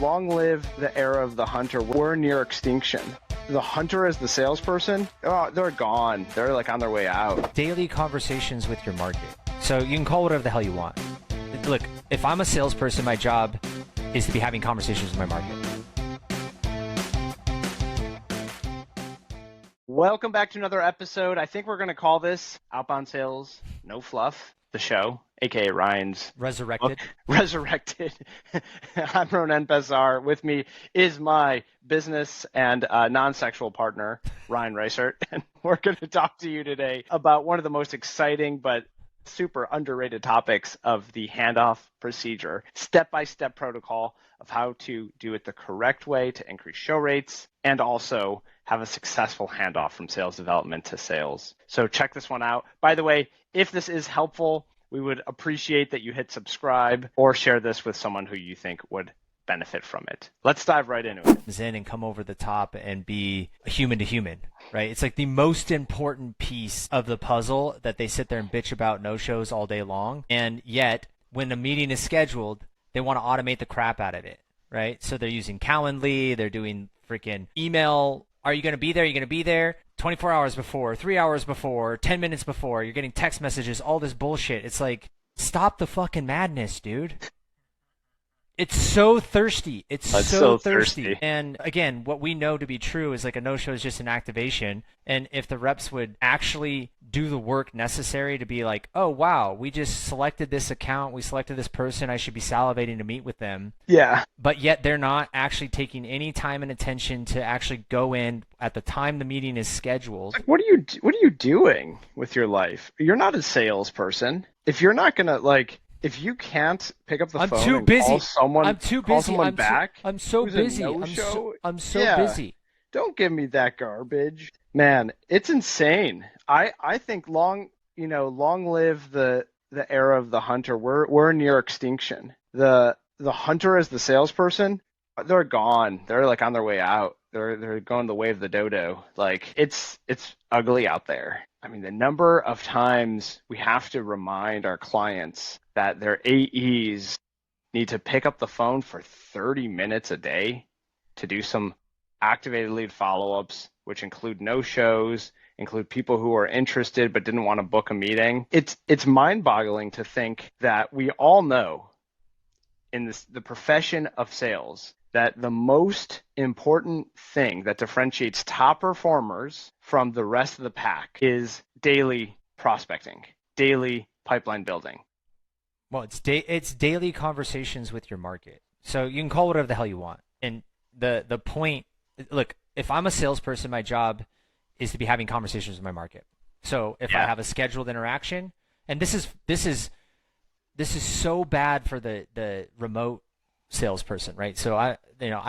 Long live the era of the hunter. We're near extinction. The hunter as the salesperson, oh, they're gone. They're like on their way out. Daily conversations with your market. So you can call whatever the hell you want. Look, if I'm a salesperson, my job is to be having conversations with my market. Welcome back to another episode. I think we're going to call this Outbound Sales No Fluff, the show, aka Ryan's Resurrected. book, Resurrected. I'm Ronen Bezar. With me is my business and non-sexual partner, Ryan Reisert. And we're going to talk to you today about one of the most exciting but super underrated topics of the handoff procedure, step-by-step protocol of how to do it the correct way to increase show rates and also have a successful handoff from sales development to sales. So check this one out. By the way, if this is helpful, we would appreciate that you hit subscribe or share this with someone who you think would benefit from it. Let's dive right into it. In and come over the top and be a human to human, right? It's like the most important piece of the puzzle that they sit there and bitch about no-shows all day long. And yet, when a meeting is scheduled, they want to automate the crap out of it, right? So they're using Calendly, they're doing freaking email. Are you going to be there? Are you going to be there? 24 hours before, 3 hours before, 10 minutes before, you're getting text messages, all this bullshit. It's like, stop the fucking madness, dude. It's so thirsty. It's so thirsty. And again, what we know to be true is like a no-show is just an activation. And if the reps would actually do the work necessary to be like, oh, wow, we just selected this account, we selected this person, I should be salivating to meet with them. Yeah. But yet they're not actually taking any time and attention to actually go in at the time the meeting is scheduled. Like, what are you doing with your life? You're not a salesperson. If you're not going to if you can't pick up the phone and call someone, I'm so busy. I'm so busy. Don't give me that garbage. Man, it's insane. I think long live the era of the hunter. We're near extinction. The hunter as the salesperson, they're gone. They're like on their way out. They're going the way of the dodo. Like it's ugly out there. I mean, the number of times we have to remind our clients that their AEs need to pick up the phone for 30 minutes a day to do some activated lead follow-ups, which include no-shows, include people who are interested but didn't want to book a meeting. It's mind-boggling to think that we all know in the profession of sales that the most important thing that differentiates top performers from the rest of the pack is daily prospecting, daily pipeline building. Well, it's daily conversations with your market. So you can call whatever the hell you want. And the point, look, if I'm a salesperson, my job is to be having conversations with my market. So if I have a scheduled interaction, and this is so bad for the remote salesperson, right? So I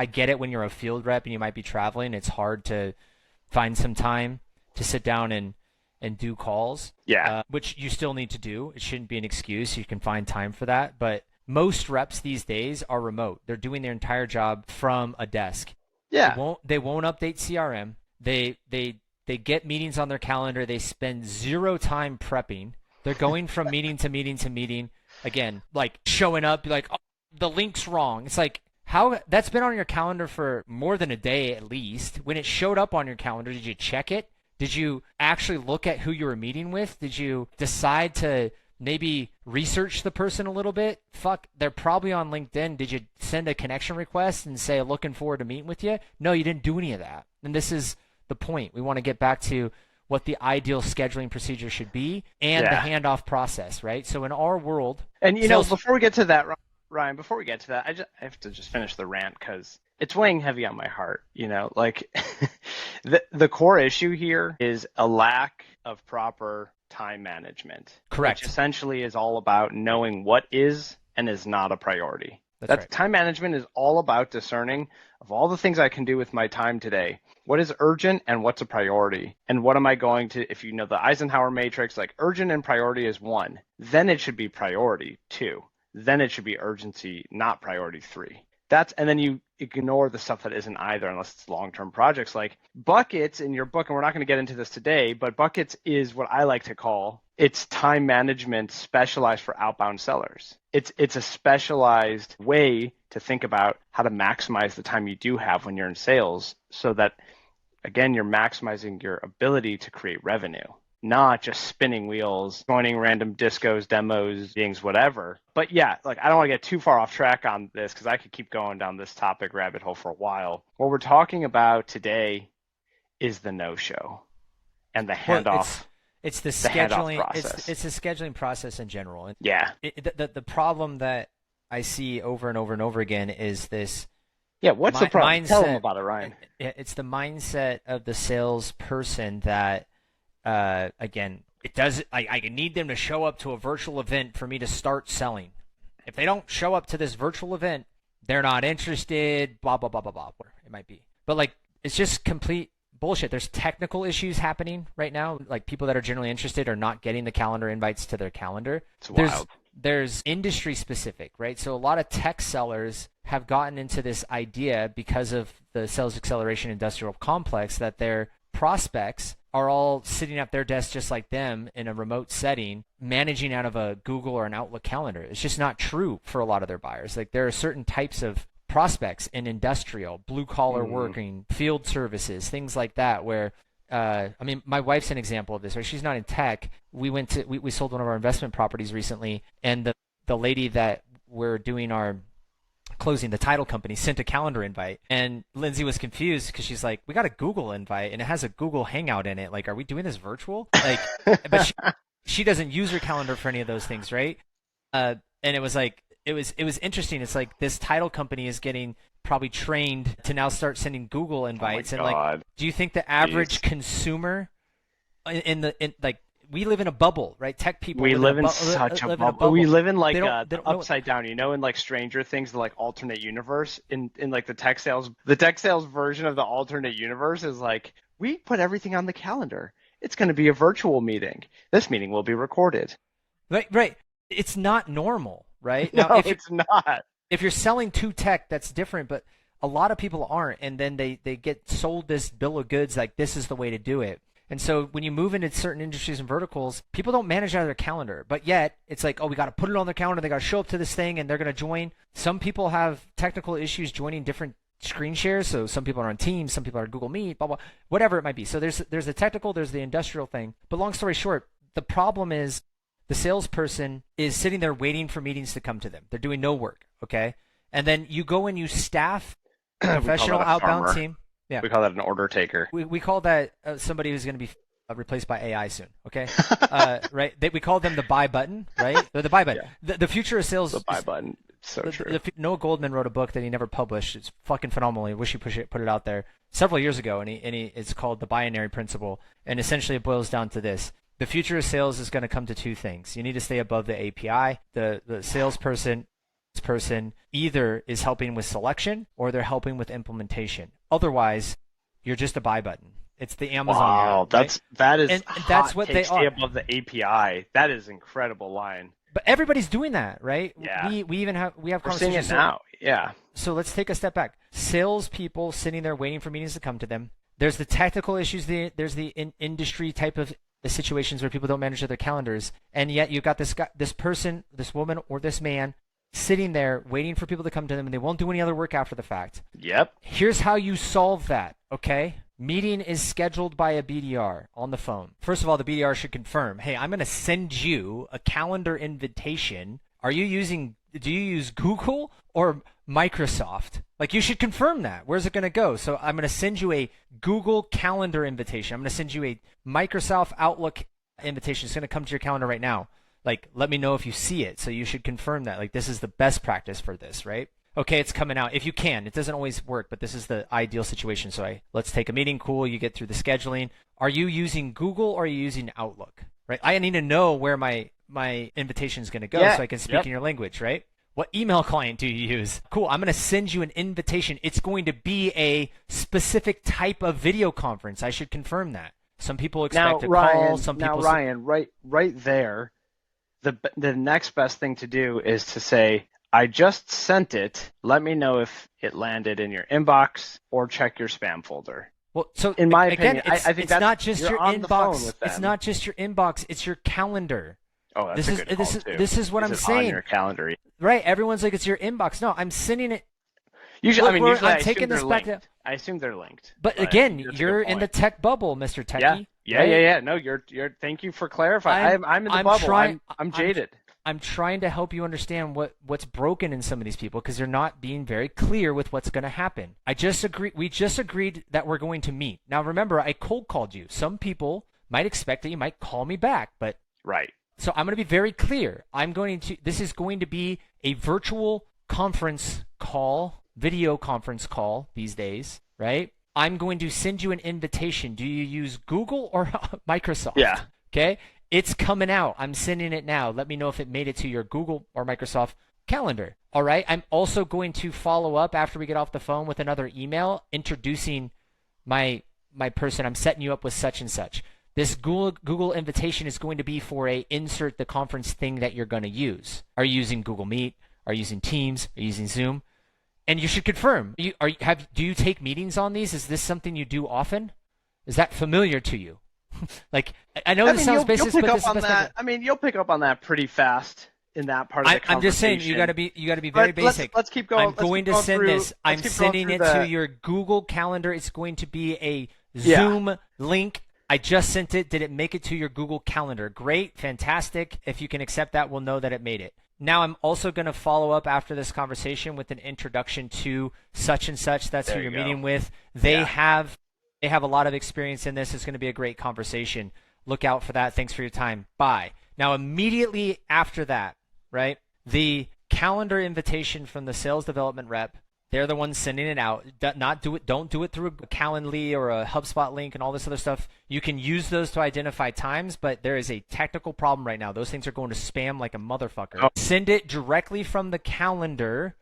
get it when you're a field rep and you might be traveling. It's hard to find some time to sit down and do calls, which you still need to do. It shouldn't be an excuse. You can find time for that. But most reps these days are remote. They're doing their entire job from a desk. Yeah. They won't update CRM. They get meetings on their calendar. They spend zero time prepping. They're going from meeting to meeting to meeting. Again, like showing up, like, oh, the link's wrong. It's like, how that's been on your calendar for more than a day at least. When it showed up on your calendar, did you check it? Did you actually look at who you were meeting with? Did you decide to maybe research the person a little bit? Fuck, they're probably on LinkedIn. Did you send a connection request and say, looking forward to meeting with you? No, you didn't do any of that. And this is the point. We want to get back to what the ideal scheduling procedure should be and the handoff process, right? So in our world... And, before we get to that, Ryan, before we get to that, I have to just finish the rant because it's weighing heavy on my heart. The core issue here is a lack of proper time management. Correct. Which essentially is all about knowing what is and is not a priority. That's right. Time management is all about discerning of all the things I can do with my time today. What is urgent and what's a priority? And what am I going to, if you know the Eisenhower matrix, like urgent and priority is 1, then it should be priority 2. Then it should be urgency, not priority 3. And then you ignore the stuff that isn't either unless it's long-term projects like buckets in your book. And we're not going to get into this today, but buckets is what I like to call It's time management specialized for outbound sellers. It's a specialized way to think about how to maximize the time you do have when you're in sales so that again you're maximizing your ability to create revenue, not just spinning wheels, joining random discos, demos, meetings, whatever. But yeah, like I don't want to get too far off track on this because I could keep going down this topic rabbit hole for a while. What we're talking about today is the no-show and the Well, handoff, it's the the handoff scheduling. process. It's the scheduling process in general. And Yeah. the problem that I see over and over and over again is this Yeah, what's the problem? mindset. Tell them about it, Ryan. It's the mindset of the salesperson that, again, it does. I need them to show up to a virtual event for me to start selling. If they don't show up to this virtual event, they're not interested. Blah blah blah blah blah. Whatever it might be, but like it's just complete bullshit. There's technical issues happening right now. Like people that are generally interested are not getting the calendar invites to their calendar. It's wild. There's industry specific, right? So a lot of tech sellers have gotten into this idea because of the sales acceleration industrial complex that their prospects are all sitting at their desk just like them in a remote setting, managing out of a Google or an Outlook calendar. It's just not true for a lot of their buyers. Like there are certain types of prospects in industrial, blue collar working, field services, things like that where I mean, my wife's an example of this, right? She's not in tech. We sold one of our investment properties recently, and the lady that we're doing our closing, the title company, sent a calendar invite, and Lindsay was confused because she's like, "We got a Google invite, and it has a Google Hangout in it. Like, are we doing this virtual?" Like, but she doesn't use her calendar for any of those things, right? And it was like, it was interesting. It's like this title company is getting probably trained to now start sending Google invites. Oh And my like, God. do you think the average consumer in like we live in a bubble, right? Tech people We live in such a bubble. We live in like the upside down, in like Stranger Things, the like alternate universe. In like the tech sales version of the alternate universe is like we put everything on the calendar. It's going to be a virtual meeting. This meeting will be recorded. Right. It's not normal, right? No, Now, it's not. if you're selling to tech, that's different, but a lot of people aren't, and then they get sold this bill of goods like this is the way to do it. And so when you move into certain industries and verticals, people don't manage out of their calendar, but yet it's like, oh, we got to put it on their calendar, they got to show up to this thing, and they're going to join. Some people have technical issues joining different screen shares, so some people are on Teams, some people are on Google Meet, blah blah, whatever it might be. So there's the technical, there's the industrial thing. But long story short, the problem is the salesperson is sitting there waiting for meetings to come to them. They're doing no work, okay? And then you go and you staff a professional outbound team. Yeah. We call that an order taker. We call that somebody who's going to be replaced by AI soon, okay? Right? We call them the buy button, right? The buy button. Yeah. The future of sales. The buy button. So true. Noah Goldman wrote a book that he never published. It's fucking phenomenal. I wish he put it out there several years ago, and it's called The Binary Principle. And essentially it boils down to this. The future of sales is going to come to two things. You need to stay above the API. The salesperson either is helping with selection or they're helping with implementation. Otherwise, you're just a buy button. It's the Amazon. Wow, right? that is and that's what they are. Stay above the API. That is incredible line. But everybody's doing that, right? Yeah. We have We're conversations seeing it now. Yeah. So let's take a step back. Salespeople sitting there waiting for meetings to come to them. There's the technical issues. There's the industry type of the situations where people don't manage their calendars, and yet you've got this guy, this person, this woman, or this man sitting there waiting for people to come to them, and they won't do any other work after the fact. Yep. Here's how you solve that, okay? Meeting is scheduled by a BDR on the phone. First of all, the BDR should confirm, hey, I'm going to send you a calendar invitation. Do you use Google or Microsoft? Like, you should confirm that. Where's it going to go? So I'm going to send you a Google Calendar invitation. I'm going to send you a Microsoft Outlook invitation. It's going to come to your calendar right now. Like, let me know if you see it. So you should confirm that. Like, this is the best practice for this, right? Okay, it's coming out. If you can. It doesn't always work, but this is the ideal situation. So let's take a meeting. Cool. You get through the scheduling. Are you using Google or are you using Outlook? Right? I need to know where my invitation is going to go so I can speak in your language, right? What email client do you use? Cool. I'm going to send you an invitation. It's going to be a specific type of video conference. I should confirm that. Some people expect a call. Some people. Now, Ryan, right there, the next best thing to do is to say, I just sent it. Let me know if it landed in your inbox or check your spam folder. Well, so In my again, opinion, I think it's that's not just you're your on the phone inbox. with It's them. not just your inbox. It's your calendar. Oh, that's a good call too. This is what Is I'm it on saying. your calendar? Right? Everyone's like, it's your inbox. No, I'm sending it. Usually, I'm I taking assume they're this back. linked. I assume they're linked. But I again, think that's a you're good in the point. tech bubble, Mr. Yeah, Techie. yeah, right? yeah. No, you're. Thank you for clarifying. I'm in the bubble. I'm jaded. I'm trying to help you understand what's broken in some of these people because they're not being very clear with what's going to happen. We just agreed that we're going to meet. Now remember, I cold called you. Some people might expect that you might call me back, but right. So I'm going to be very clear. This is going to be a virtual conference call, video conference call these days, right? I'm going to send you an invitation. Do you use Google or Microsoft? Yeah. Okay. It's coming out. I'm sending it now. Let me know if it made it to your Google or Microsoft calendar. All right. I'm also going to follow up after we get off the phone with another email introducing my person. I'm setting you up with such and such. This Google invitation is going to be for insert the conference thing that you're going to use. Are you using Google Meet? Are you using Teams? Are you using Zoom? And you should confirm. Do you take meetings on these? Is this something you do often? Is that familiar to you? Like, I know this sounds basic, but this is best. You'll pick up on that pretty fast in that part of the conversation. I'm just saying you got to be very basic. Let's keep going. I'm going to send this. I'm sending it to your Google Calendar. It's going to be a Zoom link. I just sent it. Did it make it to your Google Calendar? Great, fantastic. If you can accept that, we'll know that it made it. Now I'm also going to follow up after this conversation with an introduction to such and such. That's who you're meeting with. They have a lot of experience in this. It's going to be a great conversation. Look out for that. Thanks for your time. Bye. Now immediately after that, right? The calendar invitation from the sales development rep. They're the ones sending it out. Don't do it through a Calendly or a HubSpot link and all this other stuff. You can use those to identify times, but there is a technical problem right now. Those things are going to spam like a motherfucker. Oh. Send it directly from the calendar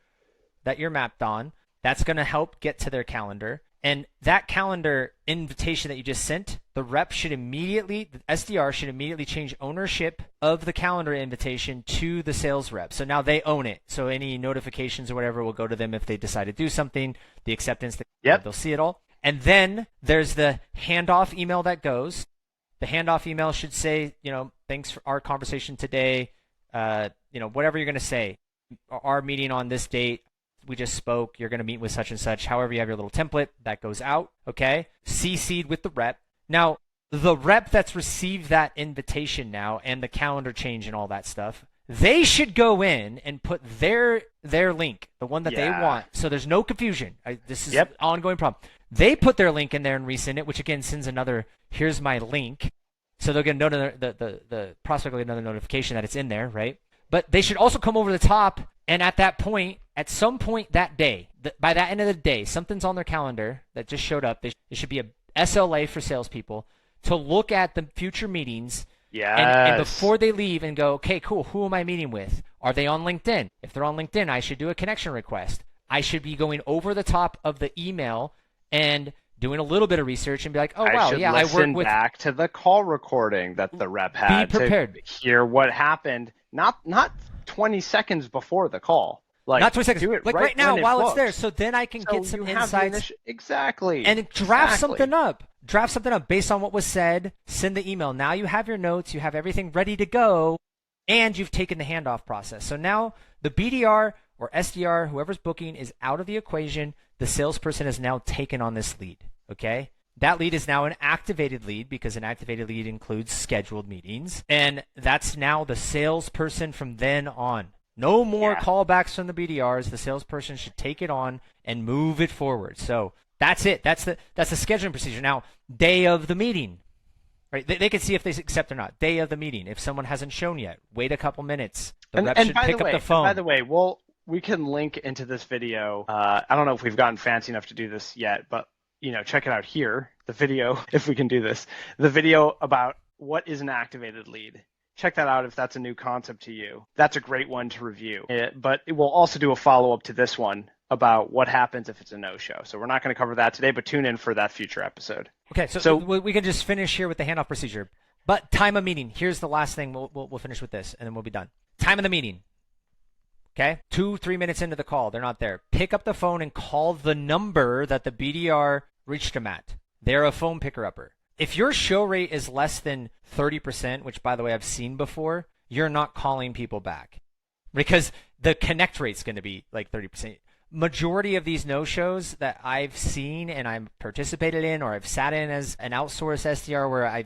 that you're mapped on. That's going to help get to their calendar. And that calendar invitation that you just sent, the SDR should immediately change ownership of the calendar invitation to the sales rep. So now they own it. So any notifications or whatever will go to them if they decide to do something, the acceptance, they'll see it all. And then there's the handoff email that goes. The handoff email should say, thanks for our conversation today. Whatever you're going to say. Our meeting on this date. We just spoke, you're going to meet with such and such. However, you have your little template that goes out, okay? CC'd with the rep. Now, the rep that's received that invitation now and the calendar change and all that stuff, they should go in and put their link, the one that they want. So there's no confusion. This is an ongoing problem. They put their link in there and resend it, which again sends another, here's my link. So they'll get the prospect will get another notification that it's in there, right? But they should also come over the top, and at some point that day, by that end of the day, something's on their calendar that just showed up. It should be a SLA for salespeople to look at the future meetings and before they leave and go, okay, cool, who am I meeting with? Are they on LinkedIn? If they're on LinkedIn, I should do a connection request. I should be going over the top of the email and doing a little bit of research and be like, oh, wow, I work with... back to the call recording that the rep had. Be prepared. To hear what happened, not 20 seconds before the call. Not 20 seconds. Do it right now when while it it's there. So then I can get some insights. Exactly. And draft something up. Draft something up based on what was said. Send the email. Now you have your notes. You have everything ready to go. And you've taken the handoff process. So now the BDR or SDR, whoever's booking, is out of the equation. The salesperson has now taken on this lead. Okay? That lead is now an activated lead because an activated lead includes scheduled meetings. And that's now the salesperson from then on. No more callbacks from the BDRs. The salesperson should take it on and move it forward. So that's it. That's the scheduling procedure. Now, day of the meeting, right? They can see if they accept or not. Day of the meeting. If someone hasn't shown yet, wait a couple minutes. The rep should pick up the phone. By the way, we can link into this video. I don't know if we've gotten fancy enough to do this yet, but check it out here. The video, if we can do this, the video about what is an activated lead. Check that out if that's a new concept to you. That's a great one to review. But it will also do a follow-up to this one about what happens if it's a no-show. So we're not going to cover that today, but tune in for that future episode. Okay, so we can just finish here with the handoff procedure. But time of meeting. Here's the last thing. We'll finish with this, and then we'll be done. Time of the meeting. Okay? 2-3 minutes into the call. They're not there. Pick up the phone and call the number that the BDR reached them at. they're a phone picker-upper. If your show rate is less than 30%, which by the way I've seen before, you're not calling people back because the connect rate's going to be like 30%. Majority of these no-shows that I've seen and I've participated in or I've sat in as an outsourced SDR where I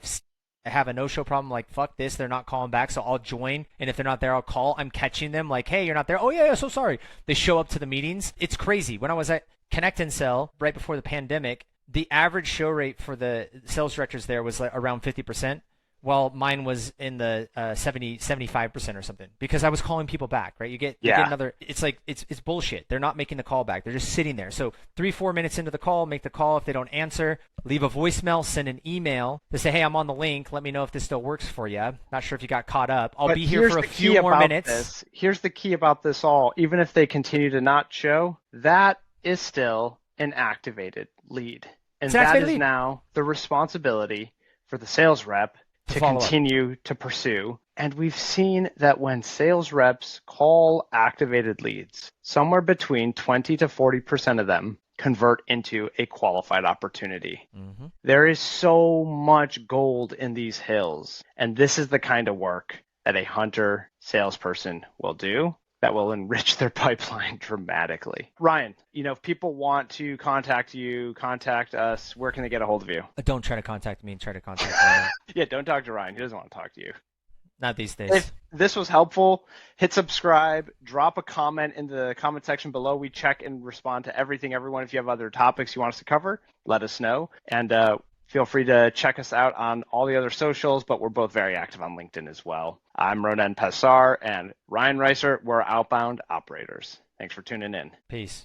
have a no-show problem, like, fuck this, they're not calling back, so I'll join, and if they're not there, I'll call. I'm catching them like, hey, you're not there. Oh, yeah, so sorry. They show up to the meetings. It's crazy. When I was at Connect and Sell right before the pandemic, the average show rate for the sales directors there was like around 50%. Well, mine was in the 75% or something because I was calling people back, right? You get another, it's like, it's bullshit. They're not making the call back. They're just sitting there. So 3-4 minutes into the call, make the call. If they don't answer, leave a voicemail, send an email to say, hey, I'm on the link. Let me know if this still works for you. Not sure if you got caught up. I'll be here for a few more minutes. Here's the key about this all. Even if they continue to not show, that is still an activated lead. And that is now the responsibility for the sales rep to continue to pursue. And we've seen that when sales reps call activated leads, somewhere between 20 to 40% of them convert into a qualified opportunity. Mm-hmm. There is so much gold in these hills. And this is the kind of work that a hunter salesperson will do that will enrich their pipeline dramatically. Ryan, if people want to contact you, contact us, where can they get a hold of you? Don't try to contact me and try to contact Ryan. Yeah, don't talk to Ryan. He doesn't want to talk to you. Not these days. If this was helpful, hit subscribe, drop a comment in the comment section below. We check and respond to everyone. If you have other topics you want us to cover, let us know. And feel free to check us out on all the other socials, but we're both very active on LinkedIn as well. I'm Ronen Passar and Ryan Reiser. We're Outbound Operators. Thanks for tuning in. Peace.